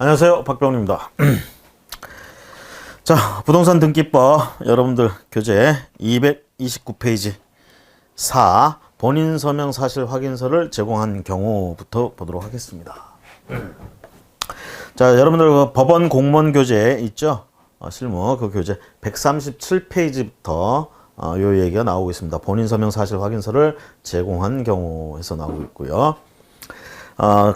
안녕하세요, 박병훈입니다. 자, 부동산 등기법 여러분들 교재 229페이지 4 본인 서명 사실 확인서를 제공한 경우부터 보도록 하겠습니다. 자, 여러분들 그 법원 공무원 교재 있죠? 실무 그 교재 137페이지부터 요 얘기가 나오고 있습니다. 본인 서명 사실 확인서를 제공한 경우에서 나오고 있고요.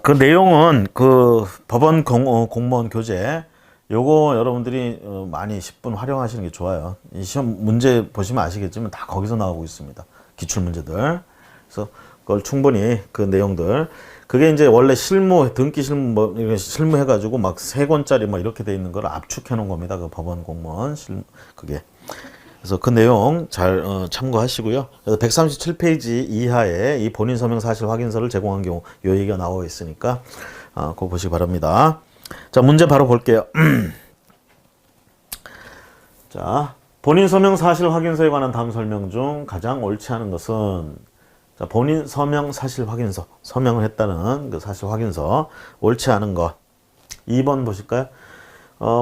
그 내용은 그 법원 공무원 교재 요거 여러분들이 많이 10분 활용하시는 게 좋아요. 이 시험 문제 보시면 아시겠지만 다 거기서 나오고 있습니다. 기출 문제들. 그래서 그걸 충분히 그 내용들 그게 이제 원래 실무 등기 실무 뭐 이런 실무 해가지고 막 3권짜리 뭐 이렇게 돼 있는 걸 압축해 놓은 겁니다. 그 법원 공무원 실무 그게. 그래서 그 내용 잘 참고하시고요. 그래서 137페이지 이하에 이 본인 서명 사실 확인서를 제공한 경우 요 얘기가 나와 있으니까 그거 보시기 바랍니다. 자, 문제 바로 볼게요. 자, 본인 서명 사실 확인서에 관한 다음 설명 중 가장 옳지 않은 것은 자, 본인 서명 사실 확인서 서명을 했다는 그 사실 확인서 옳지 않은 것 2번 보실까요?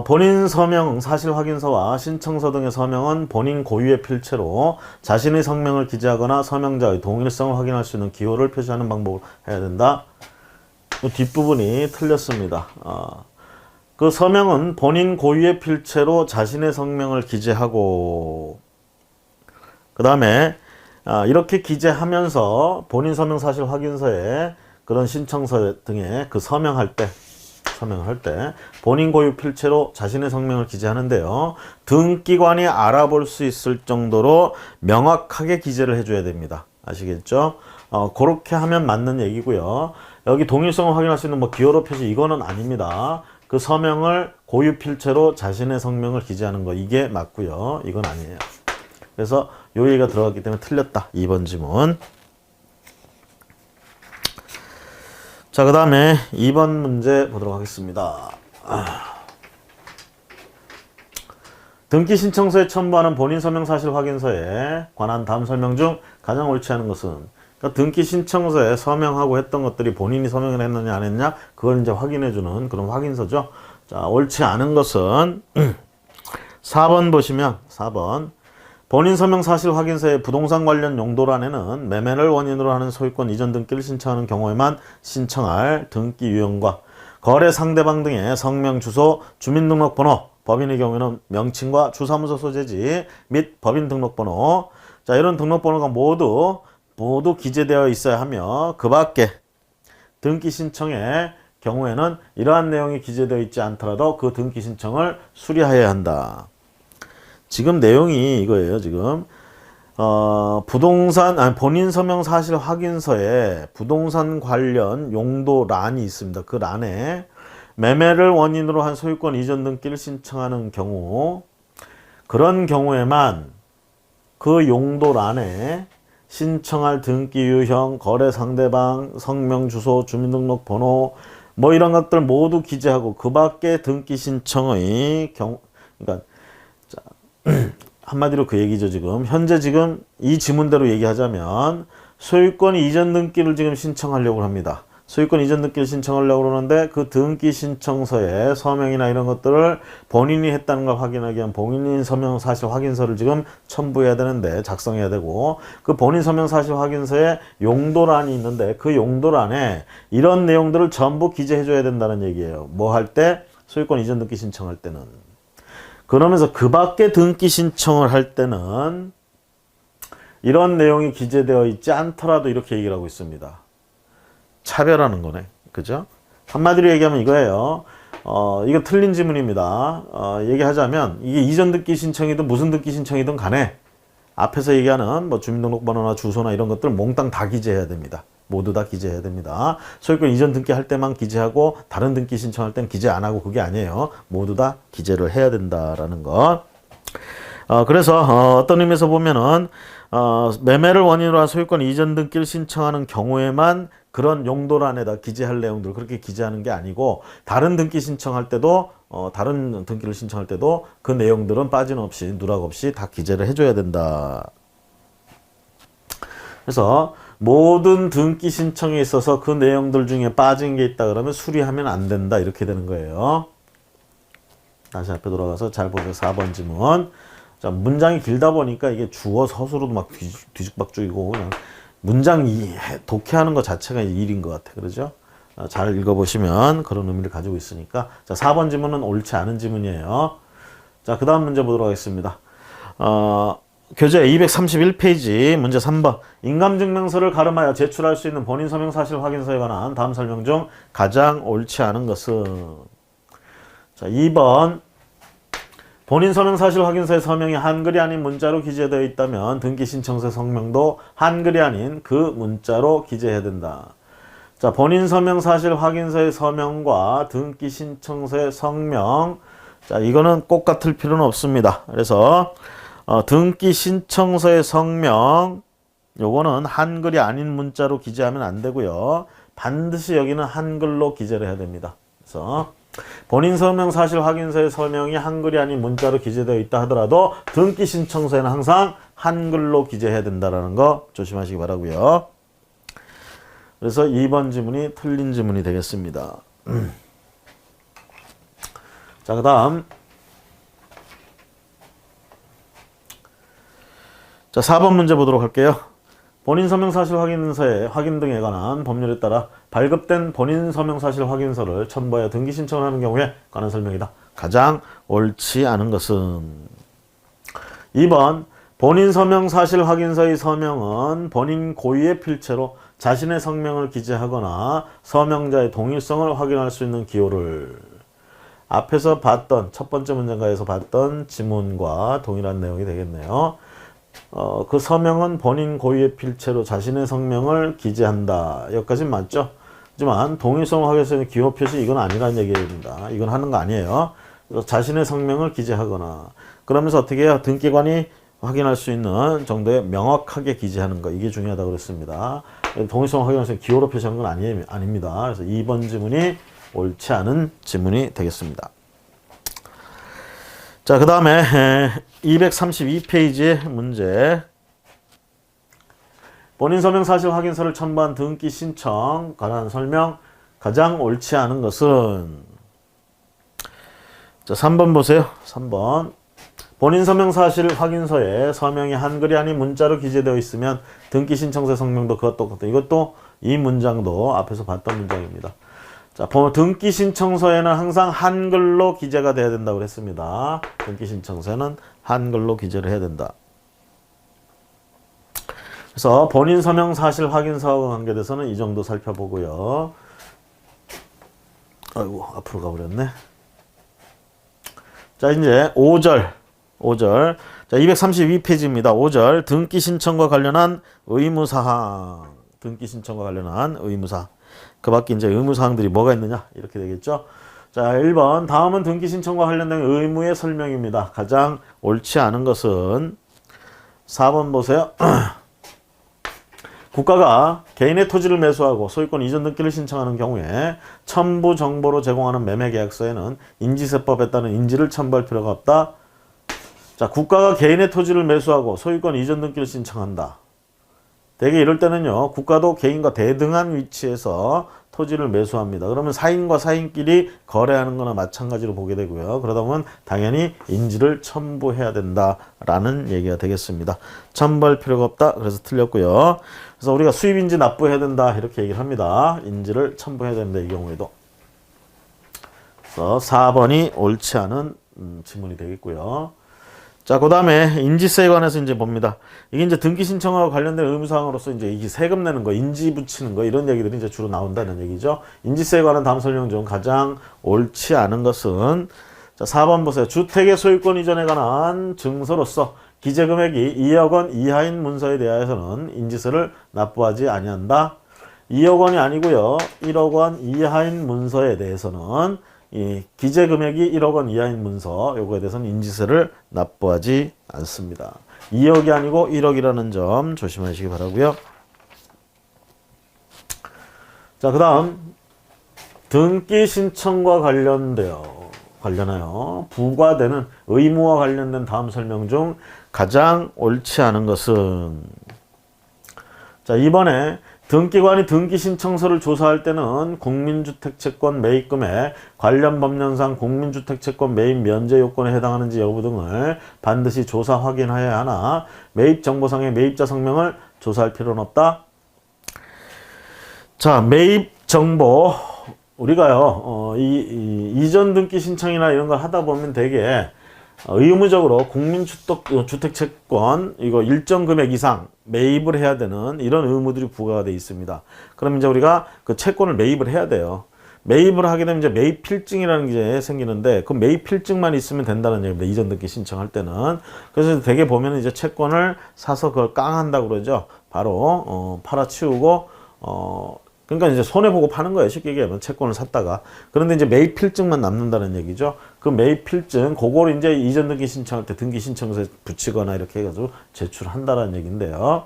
본인 서명 사실 확인서와 신청서 등의 서명은 본인 고유의 필체로 자신의 성명을 기재하거나 서명자의 동일성을 확인할 수 있는 기호를 표시하는 방법을 해야 된다. 뒷부분이 틀렸습니다. 그 서명은 본인 고유의 필체로 자신의 성명을 기재하고 그 다음에 이렇게 기재하면서 본인 서명 사실 확인서에 그런 신청서 등에 그 서명할 때 본인 고유 필체로 자신의 성명을 기재하는데요. 등기관이 알아볼 수 있을 정도로 명확하게 기재를 해줘야 됩니다. 아시겠죠? 그렇게 하면 맞는 얘기고요. 여기 동일성을 확인할 수 있는 뭐 기호로 표시 이거는 아닙니다. 그 서명을 고유 필체로 자신의 성명을 기재하는 거 이게 맞고요. 이건 아니에요. 그래서 요 얘기가 들어갔기 때문에 틀렸다. 2번 지문. 자, 그 다음에 2번 문제 보도록 하겠습니다. 등기 신청서에 첨부하는 본인 서명 사실 확인서에 관한 다음 설명 중 가장 옳지 않은 것은 그러니까 등기 신청서에 서명하고 했던 것들이 본인이 서명을 했느냐 안 했느냐 그걸 이제 확인해주는 그런 확인서죠. 자, 옳지 않은 것은 4번 보시면 4번 본인 서명 사실 확인서의 부동산 관련 용도란에는 매매를 원인으로 하는 소유권 이전 등기를 신청하는 경우에만 신청할 등기 유형과 거래 상대방 등의 성명, 주소, 주민등록번호, 법인의 경우에는 명칭과 주사무소 소재지 및 법인 등록번호 자 이런 등록번호가 모두 기재되어 있어야 하며 그 밖에 등기 신청의 경우에는 이러한 내용이 기재되어 있지 않더라도 그 등기 신청을 수리하여야 한다. 지금 내용이 이거예요. 지금 본인 서명 사실 확인서에 부동산 관련 용도 란이 있습니다. 그 란에 매매를 원인으로 한 소유권 이전 등기를 신청하는 경우 그런 경우에만 그 용도 란에 신청할 등기 유형, 거래 상대방, 성명, 주소, 주민등록번호 뭐 이런 것들 모두 기재하고 그 밖에 등기 신청의 경우 그러니까 한마디로 그 얘기죠. 지금 현재 지금 이 지문대로 얘기하자면 소유권 이전 등기를 지금 신청하려고 합니다. 소유권 이전 등기를 신청하려고 그러는데 그 등기 신청서에 서명이나 이런 것들을 본인이 했다는 걸 확인하기 위한 본인 서명 사실 확인서를 지금 첨부해야 되는데 작성해야 되고 그 본인 서명 사실 확인서에 용도란이 있는데 그 용도란에 이런 내용들을 전부 기재해 줘야 된다는 얘기예요. 뭐 할 때? 소유권 이전 등기 신청할 때는. 그러면서 그 밖에 등기 신청을 할 때는 이런 내용이 기재되어 있지 않더라도 이렇게 얘기를 하고 있습니다. 차별하는 거네. 그죠? 한마디로 얘기하면 이거예요. 이거 틀린 지문입니다. 얘기하자면 이게 이전 등기 신청이든 무슨 등기 신청이든 간에 앞에서 얘기하는 뭐 주민등록번호나 주소나 이런 것들 몽땅 다 기재해야 됩니다. 모두 다 기재해야 됩니다. 소유권 이전 등기할 때만 기재하고 다른 등기 신청할 땐 기재 안 하고 그게 아니에요. 모두 다 기재를 해야 된다라는 것. 그래서 어떤 의미에서 보면은 매매를 원인으로 한 소유권 이전 등기를 신청하는 경우에만 그런 용도란에다 기재할 내용들 그렇게 기재하는 게 아니고 다른 등기 신청할 때도 다른 등기를 신청할 때도 그 내용들은 빠짐없이 누락 없이 다 기재를 해줘야 된다. 그래서 모든 등기 신청에 있어서 그 내용들 중에 빠진 게 있다 그러면 수리하면 안 된다 이렇게 되는 거예요. 다시 앞에 돌아가서 잘 보세요. 4번 지문. 자, 문장이 길다 보니까 이게 주어 서술로도 막 뒤죽박죽이고 그냥 문장 독해하는 것 자체가 일인 것 같아. 그러죠? 잘 읽어보시면 그런 의미를 가지고 있으니까. 자, 4번 지문은 옳지 않은 지문이에요. 자, 그 다음 문제 보도록 하겠습니다. 교재 231페이지 문제 3번. 인감증명서를 가름하여 제출할 수 있는 본인 서명 사실 확인서에 관한 다음 설명 중 가장 옳지 않은 것은? 자, 2번. 본인 서명 사실 확인서의 서명이 한글이 아닌 문자로 기재되어 있다면 등기 신청서 성명도 한글이 아닌 그 문자로 기재해야 된다. 자, 본인 서명 사실 확인서의 서명과 등기 신청서의 성명. 자, 이거는 꼭 같을 필요는 없습니다. 그래서 등기 신청서의 성명 요거는 한글이 아닌 문자로 기재하면 안 되고요. 반드시 여기는 한글로 기재를 해야 됩니다. 그래서 본인 서명 사실 확인서의 서명이 한글이 아닌 문자로 기재되어 있다 하더라도 등기 신청서에는 항상 한글로 기재해야 된다는 거 조심하시기 바라고요. 그래서 2번 지문이 틀린 지문이 되겠습니다. 자, 그 다음 자, 4번 문제 보도록 할게요. 본인 서명 사실 확인서의 확인 등에 관한 법률에 따라 발급된 본인 서명 사실 확인서를 첨부하여 등기 신청을 하는 경우에 관한 설명이다. 가장 옳지 않은 것은? 2번. 본인 서명 사실 확인서의 서명은 본인 고유의 필체로 자신의 성명을 기재하거나 서명자의 동일성을 확인할 수 있는 기호를 앞에서 봤던 첫 번째 문장가에서 봤던 지문과 동일한 내용이 되겠네요. 그 서명은 본인 고유의 필체로 자신의 성명을 기재한다. 여기까지는 맞죠? 하지만 동일성을 확인할 수 있는 기호 표시 이건 아니라는 얘기입니다. 이건 하는 거 아니에요. 그래서 자신의 성명을 기재하거나 그러면서 어떻게 해요? 등기관이 확인할 수 있는 정도의 명확하게 기재하는 거 이게 중요하다고 그랬습니다. 동일성을 확인할 수 있는 기호로 표시하는 건 아닙니다. 그래서 2번 지문이 옳지 않은 지문이 되겠습니다. 자, 그 다음에 232페이지 문제. 본인 서명 사실 확인서를 첨부한 등기 신청 관한 설명 가장 옳지 않은 것은? 자, 3번 보세요. 3번. 본인 서명 사실 확인서에 서명이 한글이 아닌 문자로 기재되어 있으면 등기 신청서 성명도 그것 똑같다. 이것도 이 문장도 앞에서 봤던 문장입니다. 자, 등기 신청서에는 항상 한글로 기재가 돼야 된다고 그랬습니다. 등기 신청서에는 한글로 기재를 해야 된다. 그래서 본인 서명 사실 확인서와 관계돼서는 이 정도 살펴보고요. 아이고, 앞으로 가버렸네. 자, 이제 5절. 자, 232페이지입니다. 5절. 등기 신청과 관련한 의무사항. 등기 신청과 관련한 의무사항. 그 밖에 이제 의무사항들이 뭐가 있느냐? 이렇게 되겠죠. 자, 1번. 다음은 등기 신청과 관련된 의무의 설명입니다. 가장 옳지 않은 것은? 4번 보세요. 국가가 개인의 토지를 매수하고 소유권 이전 등기를 신청하는 경우에 첨부 정보로 제공하는 매매계약서에는 인지세법에 따른 인지를 첨부할 필요가 없다. 자, 국가가 개인의 토지를 매수하고 소유권 이전 등기를 신청한다. 대개 이럴 때는요, 국가도 개인과 대등한 위치에서 토지를 매수합니다. 그러면 사인과 사인끼리 거래하는 거나 마찬가지로 보게 되고요. 그러다 보면 당연히 인지를 첨부해야 된다라는 얘기가 되겠습니다. 첨부할 필요가 없다. 그래서 틀렸고요. 그래서 우리가 수입인지 납부해야 된다. 이렇게 얘기를 합니다. 인지를 첨부해야 된다. 이 경우에도. 그래서 4번이 옳지 않은 지문이 되겠고요. 자, 그 다음에 인지세에 관해서 이제 봅니다. 이게 이제 등기 신청하고 관련된 의무사항으로서 이제 이게 세금 내는 거, 인지 붙이는 거, 이런 얘기들이 이제 주로 나온다는 얘기죠. 인지세에 관한 다음 설명 중 가장 옳지 않은 것은? 자, 4번 보세요. 주택의 소유권 이전에 관한 증서로서 기재금액이 2억 원 이하인 문서에 대하여서는 인지세를 납부하지 아니한다. 2억 원이 아니고요. 1억 원 이하인 문서에 대해서는 이 기재금액이 1억 원 이하인 문서 요거에 대해서는 인지세를 납부하지 않습니다. 2억이 아니고 1억이라는 점 조심하시기 바라고요. 자, 그 다음 등기 신청과 관련하여 부과되는 의무와 관련된 다음 설명 중 가장 옳지 않은 것은? 자, 이번에 등기관이 등기 신청서를 조사할 때는 국민주택채권 매입금액, 관련 법령상 국민주택채권 매입 면제 요건에 해당하는지 여부 등을 반드시 조사 확인하여야 하나 매입정보상의 매입자 성명을 조사할 필요는 없다. 자, 매입정보 우리가요 이전 등기 신청이나 이런 걸 하다 보면 되게 의무적으로 국민주택채권 이거 일정 금액 이상 매입을 해야 되는 이런 의무들이 부과가 되어 있습니다. 그럼 이제 우리가 그 채권을 매입을 해야 돼요. 매입을 하게 되면 이제 매입 필증이라는 게 생기는데 그 매입 필증만 있으면 된다는 얘기입니다. 이전 등기 신청할 때는. 그래서 되게 보면 이제 채권을 사서 그걸 깡한다고 그러죠. 바로 팔아치우고 그러니까 이제 손해보고 파는 거예요. 쉽게 얘기하면 채권을 샀다가. 그런데 이제 매입 필증만 남는다는 얘기죠. 그 매입 필증, 그거를 이제 이전 등기 신청할 때 등기 신청서에 붙이거나 이렇게 해가지고 제출한다는 얘기인데요.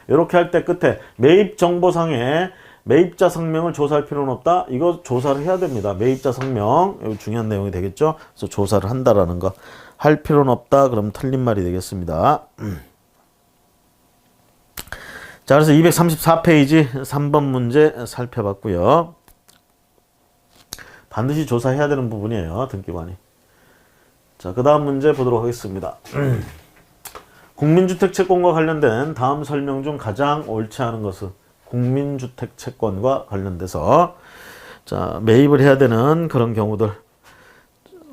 이렇게 할 때 끝에 매입 정보상에 매입자 성명을 조사할 필요는 없다. 이거 조사를 해야 됩니다. 매입자 성명, 이거 중요한 내용이 되겠죠. 그래서 조사를 한다라는 거. 할 필요는 없다. 그럼 틀린 말이 되겠습니다. 자, 그래서 234페이지 3번 문제 살펴봤고요. 반드시 조사해야 되는 부분이에요. 등기관이. 자, 그 다음 문제 보도록 하겠습니다. 국민주택채권과 관련된 다음 설명 중 가장 옳지 않은 것은 국민주택채권과 관련돼서 자, 매입을 해야 되는 그런 경우들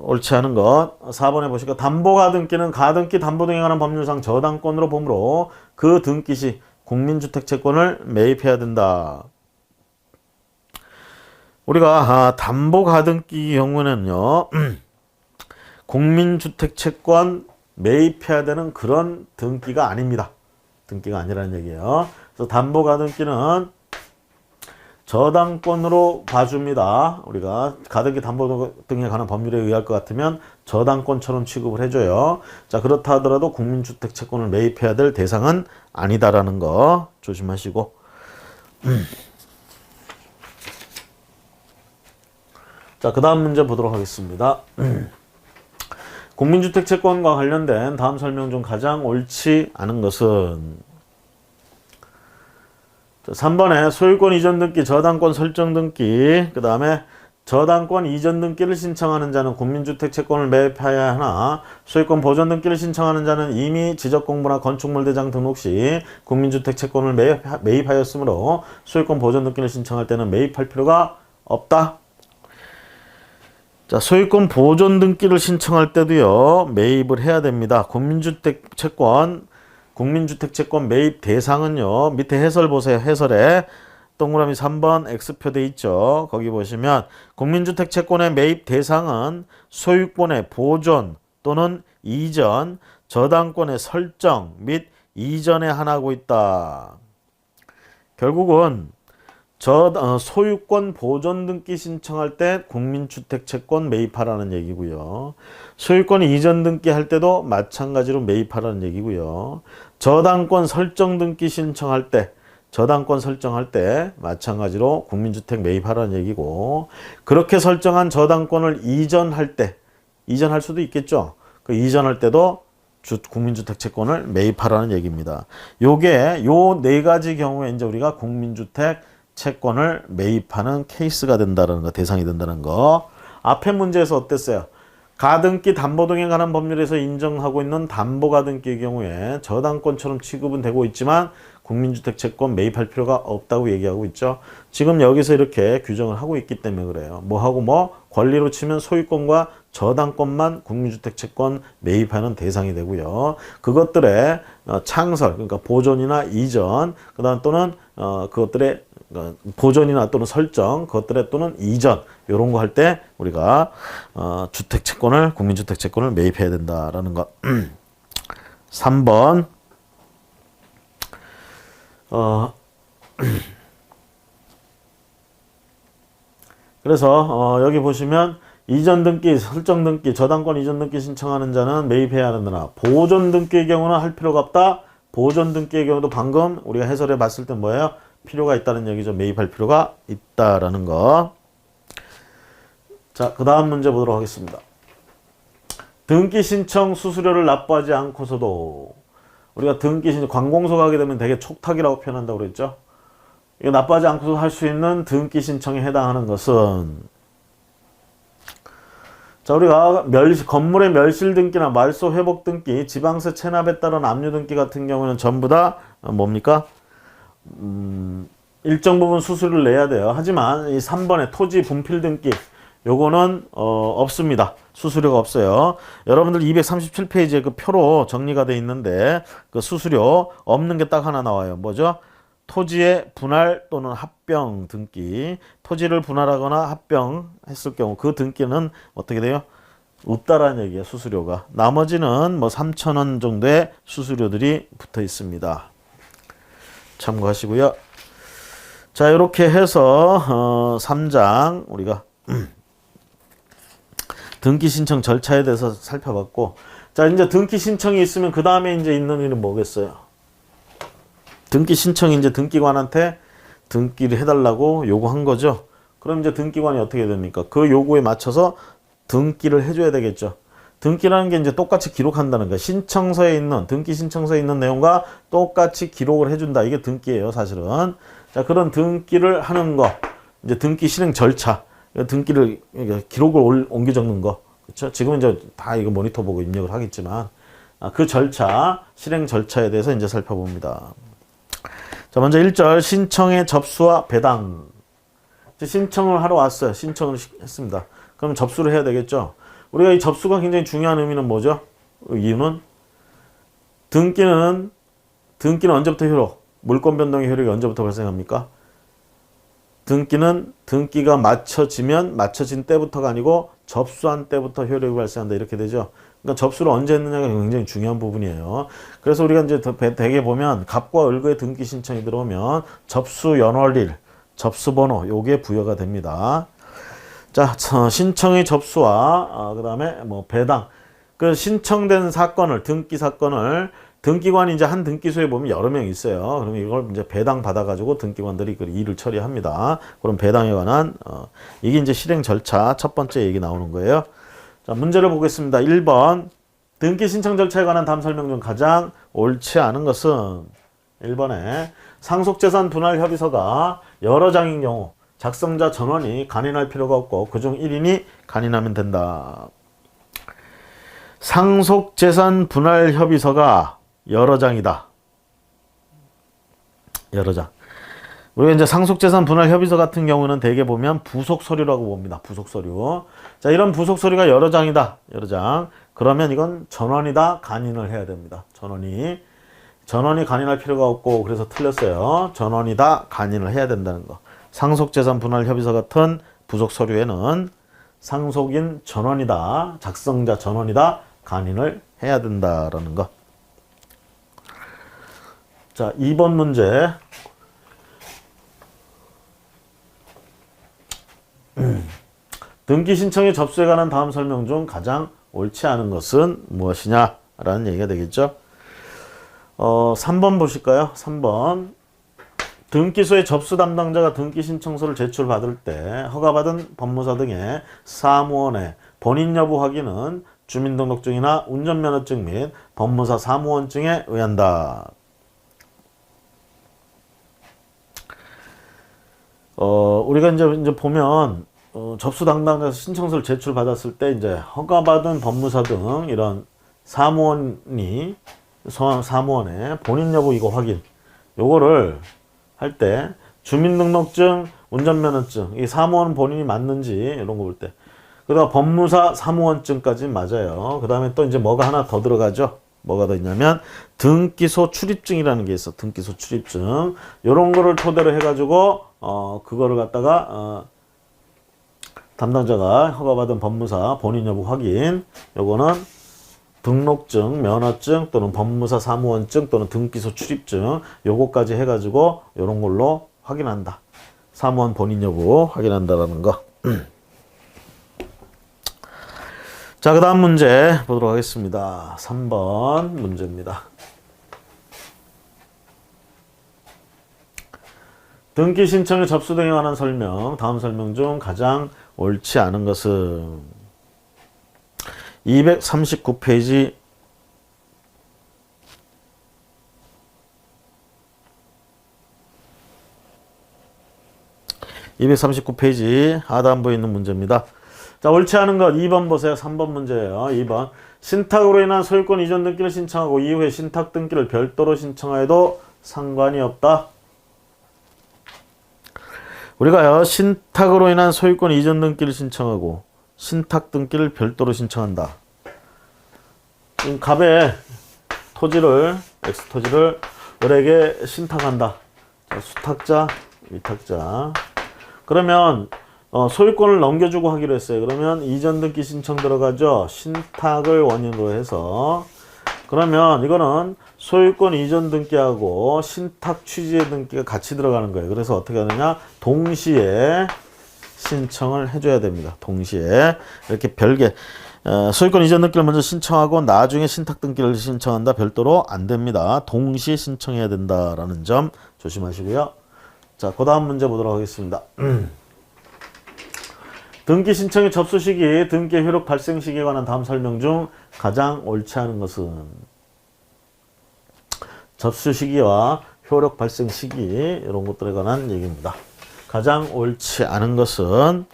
옳지 않은 것 4번에 보시니까 담보가등기는 가등기 담보 등에 관한 법률상 저당권으로 보므로 그 등기 시 국민주택채권을 매입해야 된다. 우리가 담보가등기 경우는요 국민주택채권 매입해야 되는 그런 등기가 아닙니다. 등기가 아니라는 얘기예요. 그래서 담보가등기는 저당권으로 봐줍니다. 우리가 가등기 담보 등에 관한 법률에 의할 것 같으면 저당권처럼 취급을 해줘요. 자, 그렇다 하더라도 국민주택채권을 매입해야 될 대상은 아니다라는 거 조심하시고. 자, 그 다음 문제 보도록 하겠습니다. 국민주택채권과 관련된 다음 설명 중 가장 옳지 않은 것은 3번에 소유권 이전 등기, 저당권 설정 등기, 그 다음에 저당권 이전 등기를 신청하는 자는 국민주택채권을 매입해야 하나 소유권 보존 등기를 신청하는 자는 이미 지적공부나 건축물 대장 등록 시 국민주택채권을 매입하였으므로 소유권 보존 등기를 신청할 때는 매입할 필요가 없다. 자, 소유권 보존 등기를 신청할 때도요 매입을 해야 됩니다. 국민주택채권 매입 대상은요 밑에 해설 보세요. 해설에 동그라미 3번 X표 돼 있죠. 거기 보시면 국민주택채권의 매입 대상은 소유권의 보존 또는 이전, 저당권의 설정 및 이전에 한하고 있다. 결국은 소유권 보존 등기 신청할 때 국민주택채권 매입하라는 얘기고요. 소유권 이전 등기 할 때도 마찬가지로 매입하라는 얘기고요. 저당권 설정 등기 신청할 때 저당권 설정할 때 마찬가지로 국민주택 매입하라는 얘기고 그렇게 설정한 저당권을 이전할 수도 있겠죠. 그 이전할 때도 국민주택채권을 매입하라는 얘기입니다. 요게 요 네 가지 경우에 이제 우리가 국민주택 채권을 매입하는 케이스가 된다는 거, 대상이 된다는 거. 앞에 문제에서 어땠어요? 가등기 담보 등에 관한 법률에서 인정하고 있는 담보가등기의 경우에 저당권처럼 취급은 되고 있지만 국민주택채권 매입할 필요가 없다고 얘기하고 있죠. 지금 여기서 이렇게 규정을 하고 있기 때문에 그래요. 권리로 치면 소유권과 저당권만 국민주택채권 매입하는 대상이 되고요. 그것들의 창설, 그러니까 보존이나 이전, 그 다음 또는 그것들의 보존이나 또는 설정, 그것들의 또는 이전, 이런 거 할 때 우리가 국민주택채권을 매입해야 된다라는 것. 3번. 그래서 여기 보시면 이전 등기, 설정 등기, 저당권 이전 등기 신청하는 자는 매입해야 하느나 보존 등기의 경우는 할 필요가 없다. 보존 등기의 경우도 방금 우리가 해설해 봤을 때 뭐예요? 필요가 있다는 얘기죠. 매입할 필요가 있다라는 거. 자, 그 다음 문제 보도록 하겠습니다. 등기 신청 수수료를 납부하지 않고서도 우리가 등기 신청, 관공서 가게 되면 되게 촉탁이라고 표현한다고 그랬죠. 이거 나빠지 않고도 할 수 있는 등기 신청에 해당하는 것은, 자, 우리가 건물의 멸실 등기나 말소 회복 등기, 지방세 체납에 따른 압류 등기 같은 경우는 전부 다 뭡니까? 일정 부분 수수료를 내야 돼요. 하지만 이 3번의 토지 분필 등기, 요거는 없습니다. 수수료가 없어요. 여러분들 237페이지에 그 표로 정리가 돼 있는데 그 수수료 없는 게 딱 하나 나와요. 뭐죠? 토지의 분할 또는 합병 등기. 토지를 분할하거나 합병했을 경우 그 등기는 어떻게 돼요? 없다라는 얘기예요. 수수료가. 나머지는 뭐 3,000원 정도의 수수료들이 붙어 있습니다. 참고하시고요. 자, 이렇게 해서 3장 우리가 등기 신청 절차에 대해서 살펴봤고, 자, 이제 등기 신청이 있으면 그 다음에 이제 있는 일은 뭐겠어요? 등기 신청이 이제 등기관한테 등기를 해달라고 요구한 거죠. 그럼 이제 등기관이 어떻게 됩니까? 그 요구에 맞춰서 등기를 해줘야 되겠죠. 등기라는 게 이제 똑같이 기록한다는 거야. 신청서에 있는, 등기 신청서에 있는 내용과 똑같이 기록을 해준다. 이게 등기예요, 사실은. 자, 그런 등기를 하는 거, 이제 등기 실행 절차, 등기를, 기록을 옮겨 적는 거. 그쵸? 지금은 이제 다 이거 모니터 보고 입력을 하겠지만, 그 절차, 실행 절차에 대해서 이제 살펴봅니다. 자, 먼저 1절, 신청의 접수와 배당. 신청을 하러 왔어요. 신청을 했습니다. 그럼 접수를 해야 되겠죠? 우리가 이 접수가 굉장히 중요한 의미는 뭐죠? 이유는 등기는 언제부터 효력? 물권 변동의 효력이 언제부터 발생합니까? 등기는 등기가 맞춰진 때부터가 아니고 접수한 때부터 효력이 발생한다. 이렇게 되죠. 그러니까 접수를 언제 했느냐가 굉장히 중요한 부분이에요. 그래서 우리가 이제 대개 보면 갑과 을의 등기 신청이 들어오면 접수 연월일, 접수 번호 요게 부여가 됩니다. 자, 신청의 접수와 그다음에 뭐 배당. 그 신청된 사건을, 등기 사건을 등기관이 이제 한 등기소에 보면 여러 명 있어요. 그러면 이걸 이제 배당 받아가지고 등기관들이 그 일을 처리합니다. 그럼 배당에 관한 이게 이제 실행 절차 첫 번째 얘기 나오는 거예요. 자, 문제를 보겠습니다. 1번. 등기 신청 절차에 관한 다음 설명 중 가장 옳지 않은 것은 1번에 상속재산 분할 협의서가 여러 장인 경우 작성자 전원이 간인할 필요가 없고 그중 1인이 간인하면 된다. 상속재산 분할 협의서가 여러 장이다. 여러 장. 우리가 이제 상속재산 분할 협의서 같은 경우는 대개 보면 부속서류라고 봅니다. 부속서류. 자, 이런 부속서류가 여러 장이다. 여러 장. 그러면 이건 전원이다. 간인을 해야 됩니다. 전원이 간인할 필요가 없고 그래서 틀렸어요. 전원이다. 간인을 해야 된다는 거. 상속재산 분할 협의서 같은 부속서류에는 상속인 전원이다. 작성자 전원이다. 간인을 해야 된다라는 거. 자, 2번 문제. 등기 신청의 접수에 관한 다음 설명 중 가장 옳지 않은 것은 무엇이냐? 라는 얘기가 되겠죠. 3번 보실까요? 3번. 등기소의 접수 담당자가 등기 신청서를 제출받을 때 허가받은 법무사 등의 사무원의 본인 여부 확인은 주민등록증이나 운전면허증 및 법무사 사무원증에 의한다. 우리가 이제 보면 접수 담당자에서 신청서를 제출받았을 때 이제 허가받은 법무사 등 이런 사무원의 본인 여부 이거 확인 요거를 할 때 주민등록증, 운전면허증 이 사무원 본인이 맞는지 이런 거 볼 때 그다음 법무사 사무원증까지 맞아요. 그 다음에 또 이제 뭐가 하나 더 들어가죠. 뭐가 더 있냐면 등기소 출입증이라는 게 있어. 등기소 출입증 요런 거를 토대로 해가지고 그거를 갖다가 담당자가 허가받은 법무사 본인 여부 확인 요거는 등록증, 면허증 또는 법무사 사무원증 또는 등기소 출입증 요거까지 해가지고 요런 걸로 확인한다. 사무원 본인 여부 확인한다라는 거. 자, 그 다음 문제 보도록 하겠습니다. 3번 문제입니다. 등기 신청의 접수 등에 관한 설명, 다음 설명 중 가장 옳지 않은 것은 239페이지 239페이지 하단부에 있는 문제입니다. 자, 옳지 않은 것 2번 보세요. 3번 문제예요. 2번. 신탁으로 인한 소유권 이전 등기를 신청하고 이후에 신탁 등기를 별도로 신청하여도 상관이 없다. 우리가요, 신탁으로 인한 소유권 이전 등기를 신청하고 신탁 등기를 별도로 신청한다. 지금 갑의 토지를, X토지를 을에게 신탁한다. 자, 수탁자, 위탁자. 그러면 소유권을 넘겨주고 하기로 했어요. 그러면 이전 등기 신청 들어가죠. 신탁을 원인으로 해서. 그러면 이거는 소유권 이전 등기하고 신탁 취지의 등기가 같이 들어가는 거예요. 그래서 어떻게 하느냐? 동시에 신청을 해줘야 됩니다. 동시에. 이렇게 별개. 소유권 이전 등기를 먼저 신청하고 나중에 신탁 등기를 신청한다. 별도로 안 됩니다. 동시에 신청해야 된다라는 점 조심하시고요. 자, 그 다음 문제 보도록 하겠습니다. 등기 신청의 접수 시기, 등기 효력 발생 시기에 관한 다음 설명 중 가장 옳지 않은 것은? 접수 시기와 효력 발생 시기 이런 것들에 관한 얘기입니다. 가장 옳지 않은 것은,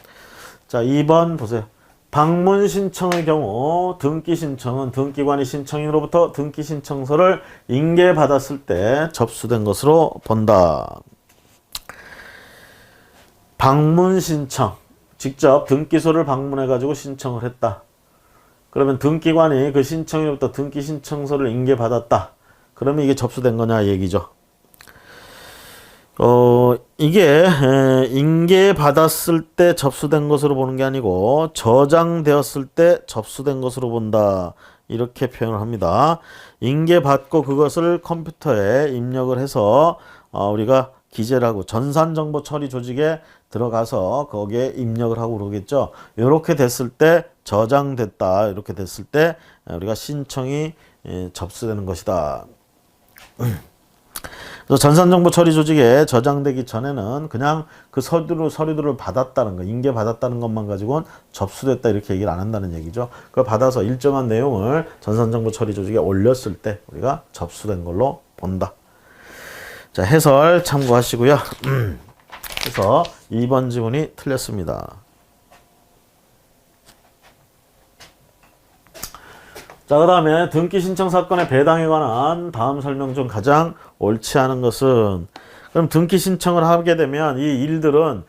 자, 2번 보세요. 방문 신청의 경우 등기 신청은 등기관이 신청인으로부터 등기 신청서를 인계받았을 때 접수된 것으로 본다. 방문 신청, 직접 등기소를 방문해 가지고 신청을 했다. 그러면 등기관이 그 신청인으로부터 등기 신청서를 인계받았다. 그러면 이게 접수된 거냐 얘기죠. 이게 인계받았을 때 접수된 것으로 보는 게 아니고 저장되었을 때 접수된 것으로 본다. 이렇게 표현을 합니다. 인계받고 그것을 컴퓨터에 입력을 해서 우리가 기재를 하고 전산정보 처리 조직에 들어가서 거기에 입력을 하고 그러겠죠. 이렇게 됐을 때 저장됐다. 이렇게 됐을 때 우리가 신청이 접수되는 것이다. 그래서 전산정보 처리 조직에 저장되기 전에는 그냥 그 서류들을 받았다는 거, 인계받았다는 것만 가지고는 접수됐다 이렇게 얘기를 안 한다는 얘기죠. 그걸 받아서 일정한 내용을 전산정보 처리 조직에 올렸을 때 우리가 접수된 걸로 본다. 자, 해설 참고하시고요. 그래서 2번 지문이 틀렸습니다. 자, 그 다음에 등기 신청 사건의 배당에 관한 다음 설명 중 가장 옳지 않은 것은, 그럼 등기 신청을 하게 되면 이 일들은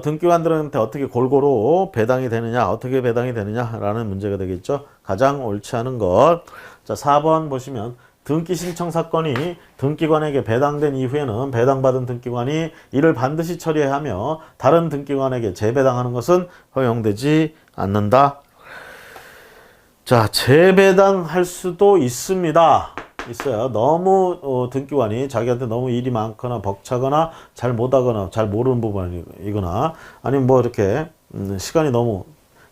등기관들한테 어떻게 골고루 배당이 되느냐, 어떻게 배당이 되느냐라는 문제가 되겠죠. 가장 옳지 않은 것. 자, 4번 보시면 등기 신청 사건이 등기관에게 배당된 이후에는 배당받은 등기관이 이를 반드시 처리해야 하며 다른 등기관에게 재배당하는 것은 허용되지 않는다. 자, 재배당할 수도 있습니다. 있어요. 너무 등기관이 자기한테 너무 일이 많거나 벅차거나 잘 못하거나 잘 모르는 부분이거나 아니면 뭐 이렇게 시간이 너무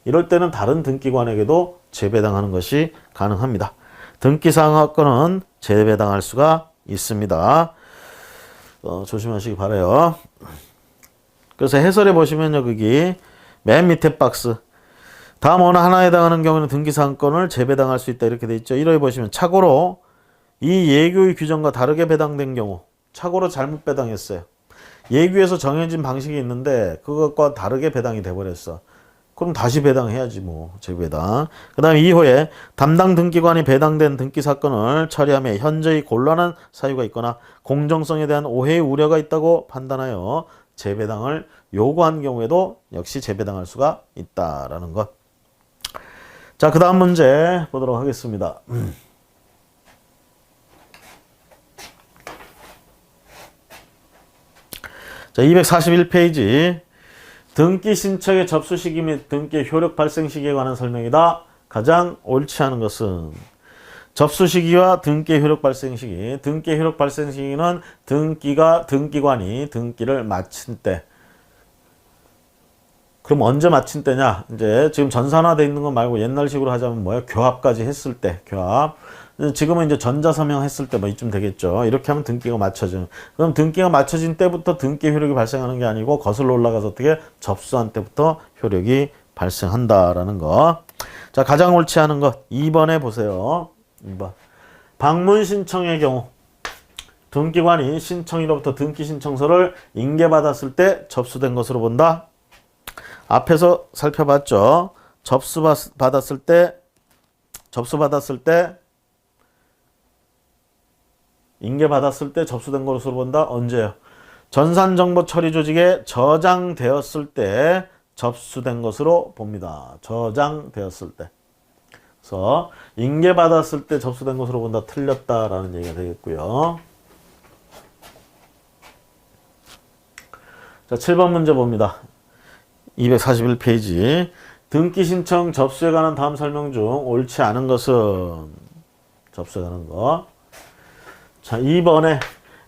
이럴 때는 다른 등기관에게도 재배당하는 것이 가능합니다. 등기상하권은 재배당할 수가 있습니다. 조심하시기 바라요. 그래서 해설해 보시면요, 거기 맨 밑에 박스 다음 어느 하나에 해당하는 경우는 등기상권을 재배당할 수 있다 이렇게 돼 있죠. 1호에 보시면 착오로 이 예규의 규정과 다르게 배당된 경우, 착오로 잘못 배당했어요. 예규에서 정해진 방식이 있는데 그것과 다르게 배당이 돼버렸어. 그럼 다시 배당해야지 뭐, 재배당. 그 다음에 2호에 담당 등기관이 배당된 등기사건을 처리하며 현저히 곤란한 사유가 있거나 공정성에 대한 오해의 우려가 있다고 판단하여 재배당을 요구한 경우에도 역시 재배당할 수가 있다라는 것. 자, 그 다음 문제 보도록 하겠습니다. 자, 241페이지. 등기 신청의 접수 시기 및 등기 효력 발생 시기에 관한 설명이다. 가장 옳지 않은 것은 접수 시기와 등기 효력 발생 시기. 등기 효력 발생 시기는 등기관이 등기를 마친 때. 그럼 언제 마친 때냐? 이제 지금 전산화되어 있는 거 말고 옛날식으로 하자면 뭐야? 교합까지 했을 때, 교합. 지금은 이제 전자서명 했을 때 뭐 이쯤 되겠죠. 이렇게 하면 등기가 맞춰져. 그럼 등기가 맞춰진 때부터 등기 효력이 발생하는 게 아니고 거슬러 올라가서 어떻게 접수한 때부터 효력이 발생한다라는 거. 자, 가장 옳지 않은 것 2번에 보세요. 2번. 방문 신청의 경우 등기관이 신청인으로부터 등기 신청서를 인계받았을 때 접수된 것으로 본다. 앞에서 살펴봤죠. 접수받았을 때 인계받았을 때 접수된 것으로 본다. 언제요? 전산정보 처리 조직에 저장되었을 때 접수된 것으로 봅니다. 저장되었을 때. 그래서 인계받았을 때 접수된 것으로 본다. 틀렸다라는 얘기가 되겠고요. 자, 7번 문제 봅니다. 241페이지. 등기 신청 접수에 관한 다음 설명 중 옳지 않은 것은 접수에 관한 거. 자, 2번에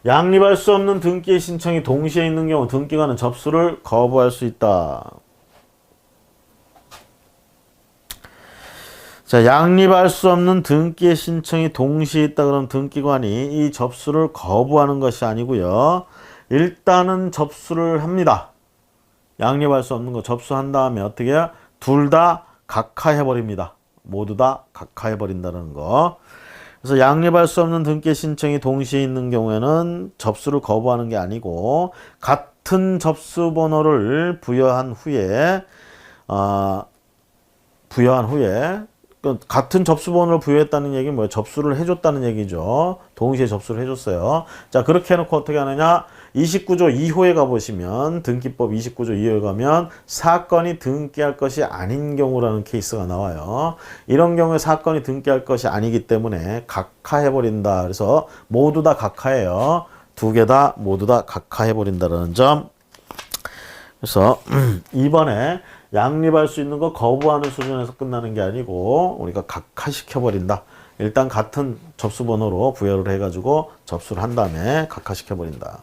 양립할 수 없는 등기의 신청이 동시에 있는 경우 등기관은 접수를 거부할 수 있다. 자, 양립할 수 없는 등기의 신청이 동시에 있다 그러면 등기관이 이 접수를 거부하는 것이 아니고요. 일단은 접수를 합니다. 양립할 수 없는 거 접수한 다음에 어떻게 해요? 둘 다 각하해버립니다. 모두 다 각하해버린다는 거. 그래서 양립할 수 없는 등기 신청이 동시에 있는 경우에는 접수를 거부하는 게 아니고 같은 접수 번호를 부여한 후에 같은 접수 번호를 부여했다는 얘기는 뭐예요? 접수를 해줬다는 얘기죠. 동시에 접수를 해줬어요. 자, 그렇게 해놓고 어떻게 하느냐? 29조 2호에 가보시면 등기법 29조 2호에 가면 사건이 등기할 것이 아닌 경우라는 케이스가 나와요. 이런 경우에 사건이 등기할 것이 아니기 때문에 각하해버린다. 그래서 모두 다 각하해요. 두 개 다 모두 다 각하해버린다는 점. 그래서 이번에 양립할 수 있는 거 거부하는 수준에서 끝나는 게 아니고 우리가 각하시켜버린다. 일단 같은 접수 번호로 부여를 해가지고 접수를 한 다음에 각하시켜버린다.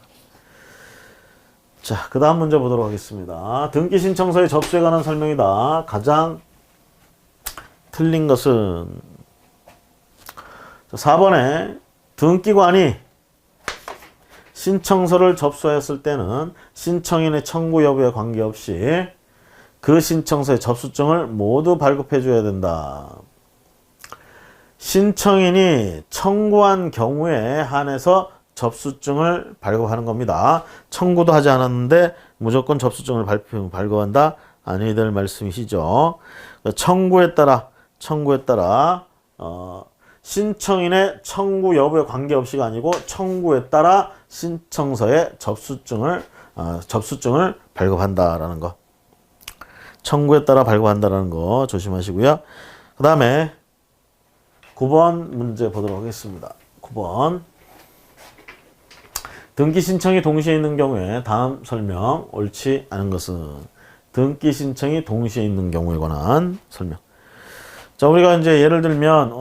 자, 그 다음 문제 보도록 하겠습니다. 등기 신청서의 접수에 관한 설명이다. 가장 틀린 것은 4번에 등기관이 신청서를 접수했을 때는 신청인의 청구 여부에 관계없이 그 신청서의 접수증을 모두 발급해 줘야 된다. 신청인이 청구한 경우에 한해서 접수증을 발급하는 겁니다. 청구도 하지 않았는데 무조건 접수증을 발급한다? 아니어야 될 말씀이시죠. 청구에 따라 신청인의 청구 여부에 관계없이가 아니고 청구에 따라 신청서의 접수증을 발급한다라는 거. 청구에 따라 발급한다라는 거 조심하시고요. 그 다음에 9번 문제 보도록 하겠습니다. 9번. 등기 신청이 동시에 있는 경우에 다음 설명 옳지 않은 것은 등기 신청이 동시에 있는 경우에 관한 설명. 자, 우리가 이제 예를 들면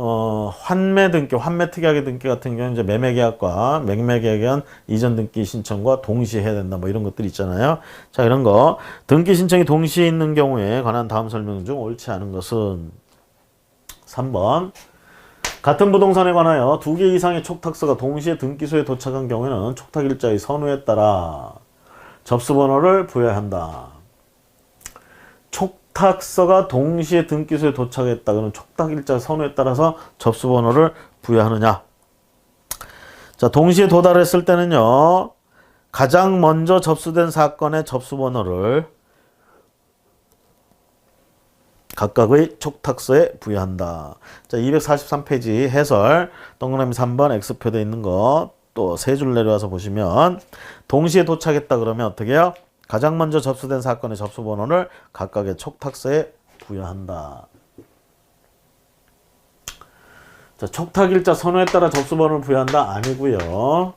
환매 등기, 환매 특약의 등기 같은 경우는 이제 매매 계약과 맹매 계약에 의한 이전 등기 신청과 동시에 해야 된다. 뭐 이런 것들 있잖아요. 자, 이런 거 등기 신청이 동시에 있는 경우에 관한 다음 설명 중 옳지 않은 것은 3번. 같은 부동산에 관하여 2개 이상의 촉탁서가 동시에 등기소에 도착한 경우에는 촉탁일자의 선우에 따라 접수번호를 부여해야 한다. 촉탁서가 동시에 등기소에 도착했다. 그러면 촉탁일자 선우에 따라서 접수번호를 부여하느냐. 자, 동시에 도달했을 때는요. 가장 먼저 접수된 사건의 접수번호를 각각의 촉탁서에 부여한다. 자, 243페이지 해설 동그라미 3번 X표 되어 있는 거 또 세 줄 내려와서 보시면 동시에 도착했다 그러면 어떻게 해요? 가장 먼저 접수된 사건의 접수번호를 각각의 촉탁서에 부여한다. 자, 촉탁일자 선호에 따라 접수번호를 부여한다? 아니고요.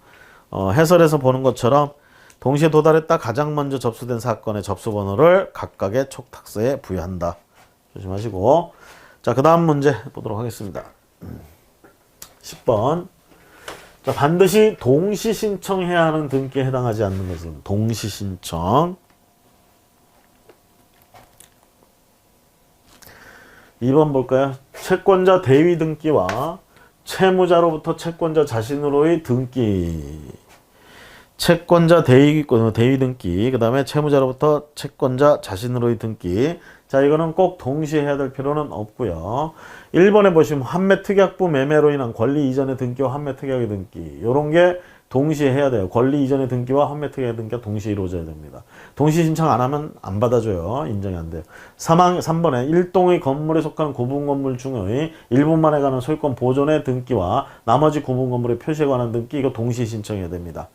해설에서 보는 것처럼 동시에 도달했다 가장 먼저 접수된 사건의 접수번호를 각각의 촉탁서에 부여한다. 조심하시고. 자, 그 다음 문제 보도록 하겠습니다. 10번. 자, 반드시 동시 신청해야 하는 등기에 해당하지 않는 것은 동시 신청. 2번 볼까요? 채권자 대위 등기와 채무자로부터 채권자 자신으로의 등기. 채권자 대위 등기, 그 다음에 채무자로부터 채권자 자신으로의 등기. 자, 이거는 꼭 동시에 해야 될 필요는 없고요. 1번에 보시면 환매 특약부 매매로 인한 권리 이전의 등기와 환매 특약의 등기. 요런 게 동시에 해야 돼요. 권리 이전의 등기와 환매 특약의 등기가 동시에 이루어져야 됩니다. 동시 신청 안 하면 안 받아줘요. 인정이 안 돼요. 3번에 일동의 건물에 속하는 구분 건물 중의 일부만에 관한 소유권 보존의 등기와 나머지 구분 건물의 표시에 관한 등기 이거 동시 신청해야 됩니다.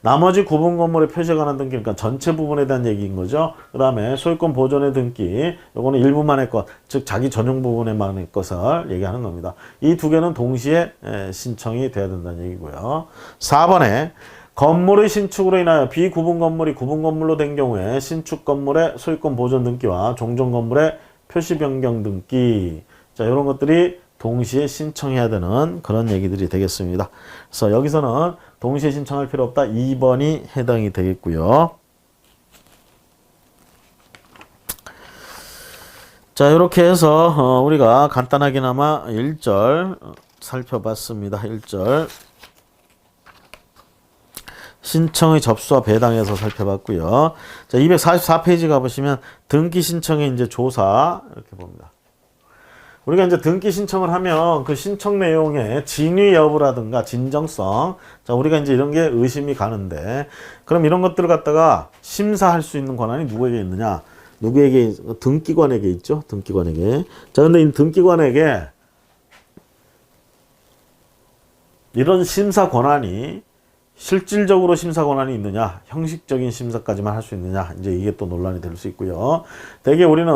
나머지 구분 건물의 표시에 관한 등기, 그러니까 전체 부분에 대한 얘기인 거죠. 그 다음에 소유권 보존의 등기, 요거는 일부만의 것, 즉 자기 전용 부분에만의 것을 얘기하는 겁니다. 이 두 개는 동시에 신청이 돼야 된다는 얘기고요. 4번에 건물의 신축으로 인하여 비구분 건물이 구분 건물로 된 경우에 신축 건물의 소유권 보존 등기와 종전 건물의 표시 변경 등기, 자 이런 것들이 동시에 신청해야 되는 그런 얘기들이 되겠습니다. 그래서 여기서는 동시에 신청할 필요 없다. 2번이 해당이 되겠고요. 자, 이렇게 해서 우리가 간단하게나마 1절 살펴봤습니다. 1절 신청의 접수와 배당에서 살펴봤고요. 자, 244페이지 가보시면 등기 신청의 이제 조사 이렇게 봅니다. 우리가 이제 등기 신청을 하면 그 신청 내용의 진위 여부라든가 진정성, 자 우리가 이제 이런 게 의심이 가는데, 그럼 이런 것들을 갖다가 심사할 수 있는 권한이 누구에게 있느냐? 누구에게? 등기관에게 있죠. 등기관에게. 자 근데 이 등기관에게 이런 심사 권한이 실질적으로 심사 권한이 있느냐, 형식적인 심사까지만 할 수 있느냐, 이제 이게 또 논란이 될 수 있고요. 대개 우리는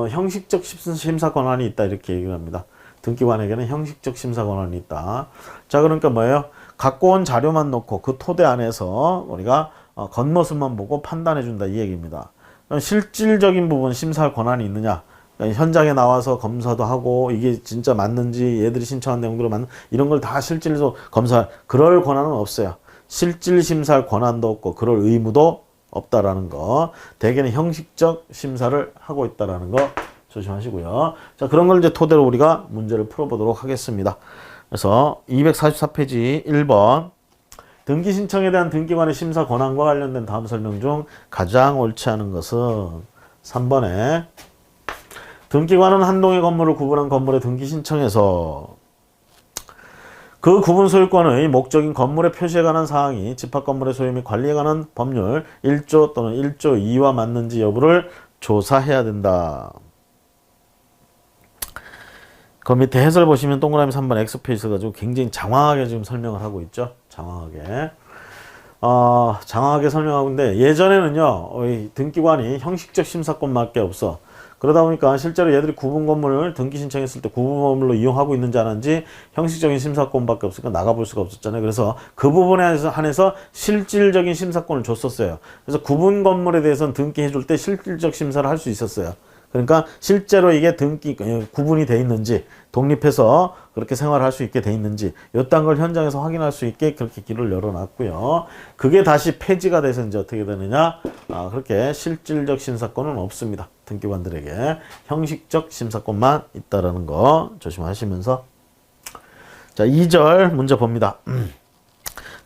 형식적 심사 권한이 있다 이렇게 얘기를 합니다. 등기관에게는 형식적 심사 권한이 있다. 자 그러니까 뭐예요? 갖고 온 자료만 놓고 그 토대 안에서 우리가 겉모습만 보고 판단해 준다 이 얘기입니다. 실질적인 부분 심사할 권한이 있느냐, 그러니까 현장에 나와서 검사도 하고 이게 진짜 맞는지 얘들이 신청한 내용대로 맞는 이런 걸 다 실질적으로 검사할 그럴 권한은 없어요. 실질 심사할 권한도 없고 그럴 의무도 없다라는 거. 대개는 형식적 심사를 하고 있다라는 거 조심하시고요. 자, 그런 걸 이제 토대로 우리가 문제를 풀어보도록 하겠습니다. 그래서 244페이지 1번 등기 신청에 대한 등기관의 심사 권한과 관련된 다음 설명 중 가장 옳지 않은 것은 3번에 등기관은 한 동의 건물을 구분한 건물의 등기 신청에서 그 구분 소유권의 목적인 건물의 표시에 관한 사항이 집합 건물의 소유 및 관리에 관한 법률 1조 또는 1조 2와 맞는지 여부를 조사해야 된다. 그 밑에 해설 보시면 동그라미 3번 X표시 가지고 굉장히 장황하게 지금 설명을 하고 있죠. 장황하게. 장황하게 설명하고 있는데 예전에는요, 등기관이 형식적 심사권밖에 없어. 그러다 보니까 실제로 얘들이 구분 건물을 등기 신청했을 때 구분 건물로 이용하고 있는지 안 하는지 형식적인 심사권밖에 없으니까 나가볼 수가 없었잖아요. 그래서 그 부분에 한해서 실질적인 심사권을 줬었어요. 그래서 구분 건물에 대해서는 등기해줄 때 실질적 심사를 할 수 있었어요. 그러니까 실제로 이게 등기 구분이 돼 있는지, 독립해서 그렇게 생활할 수 있게 돼 있는지 요딴 걸 현장에서 확인할 수 있게 그렇게 길을 열어놨고요. 그게 다시 폐지가 돼서 이제 어떻게 되느냐, 그렇게 실질적 심사권은 없습니다. 등기관들에게 형식적 심사권만 있다라는 거 조심하시면서, 자 2절 문제 봅니다.